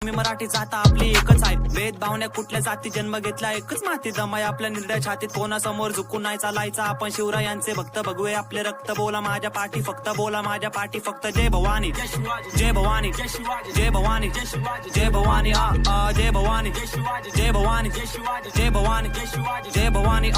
मी मराठी जाता आपली एकच आहे, भेदभाव नाही कुठल्या जाती, जन्म घेतला एकच माती दमाय आपल्या निर्दय छातीत, कोणासमोर झुकून नाही चालायचा आपण शिवरायांचे भक्त, भगवे आपले रक्त, बोला माझ्या पाठी फक्त, बोला माझ्या पाठी फक्त, जय भवानी जय भवानी जय भवानी जय भवानी जय भवानी जय भवानी जय भवानी जय भवानी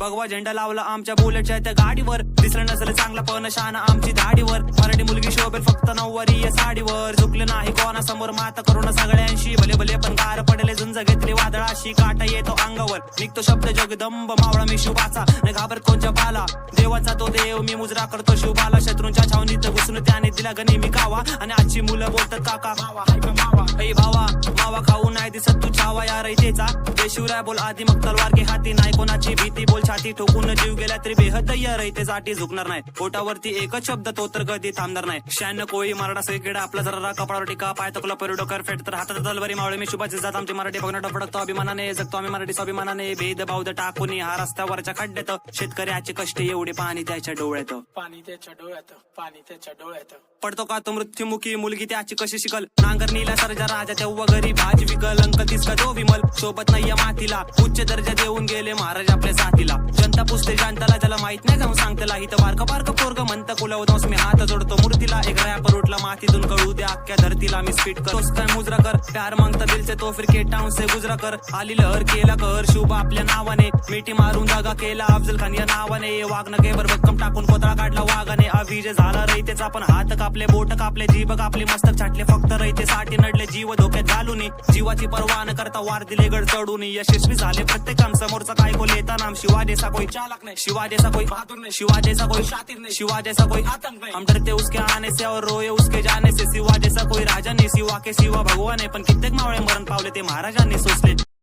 भगवा झेंडा लावला आमच्या बुलेटच्या त्या गाडीवर, दिसलं नसलं चांगला पण शान आमची धाडीवर, मराठी मुलगी शोभेल फक्त नऊवारी या साडीवर, झुकले नाही कोणासमोर माता करुणा सगळ्यांशी, भले भले पण गार पडले झुंज घेतली वादळाशी, काटा येतो अंगावर निघतो शब्द जगदंब मावळा मी शिवाचा, न घाबरत कोणच्या बाला, देवाचा तो देव मी मुजरा करतो शिवबाला, शत्रूंच्या छावणीत घुसून त्याने दिला गणी मी कावा, आणि आजची मुलं बोलतात काका ऐ भावा मावा खाऊ नाही दिसत तू छावा या रयतेचा, जय शिवराय बोल आधी मग तलवार घे हाती, नाही कोणाची भीती बोल छाती ठोकून जीव गेला तरी बेहद या रयतेसाठी झुकणार नाही, पोटावरती एकच शब्द तो तर कधी थांबणार नाही, शहाण्णव कोळी मराठा सगळीकडे आपला जरा कपाळावर टीका, पाय तकला परिडोकर फेट तर हातात तलवारी मावळे मी शुभाची जात, आमची मराठी बघणं फडकतो अभिमानाने, जगतो आम्ही मराठी स्वाभिमानाने, भेदभाव टाकून हा रस्त्यावरच्या खड्ड्यात, शेतकऱ्याचे कष्ट एवढे पाणी त्याच्या डोळ्यात, पाणी त्याच्या डोळ्यात, पाणी त्याच्या डोळ्यात, पडतो का तो मृत्युमुखी मुलगी त्याची कशी शिकल, नांगरणीला सर्जा राजा तेव्हा घरी भाजी विकल, अंक दिसका जो विमल सोबत नाही या मातीला, उच्च दर्जा देऊन गेले महाराज आपल्या साथीला, जनता पुसते जनताला ज्याला माहित नाही जाऊन सांगतेला, इथं बारका बारका पोरग म्हणत कुलवतोस मी हात जोडतो मूर्तीला, एक रॅपर उठला मातीतून कळू द्या अख्ख्या धरतीला मी स्पीट करतोस काय मुजरा कर, प्यार मागता दिल से तो फिर के टाउन से गुजरा कर, आली लहर केला कर शुभ आपल्या नावाने, मिठी मारून जागा केला अफजल खान या नावाने, वागणं केबर भक्कम टाकून कोतळा काढला वाघाने, अभिजय झाला रयतेचा पण हात कापले बोट कापले, जीभ कापले मस्तक छाटले फक्त रयते साठी नडले, जीव धोक्यात घालून जीवाची पर्वा न करता वार दिले गड चढून, यशस्वी झाले प्रत्येक काम, समोरचा काय को लेता नाम शिवा जैसा कोई चालक नहीं, शिवा जैसा कोई बहादुर नहीं, शिवा जैसा कोई शातिर नहीं, शिवा जैसा कोई आतंक नहीं, हम डरते उसके आने से और रोए उसके जाने से, शिवा जैसा कोई राजा नहीं, शिवा के शिवा भगवान है, पण कित्येक मावळे मरण पावले ते महाराजांनी सोसले।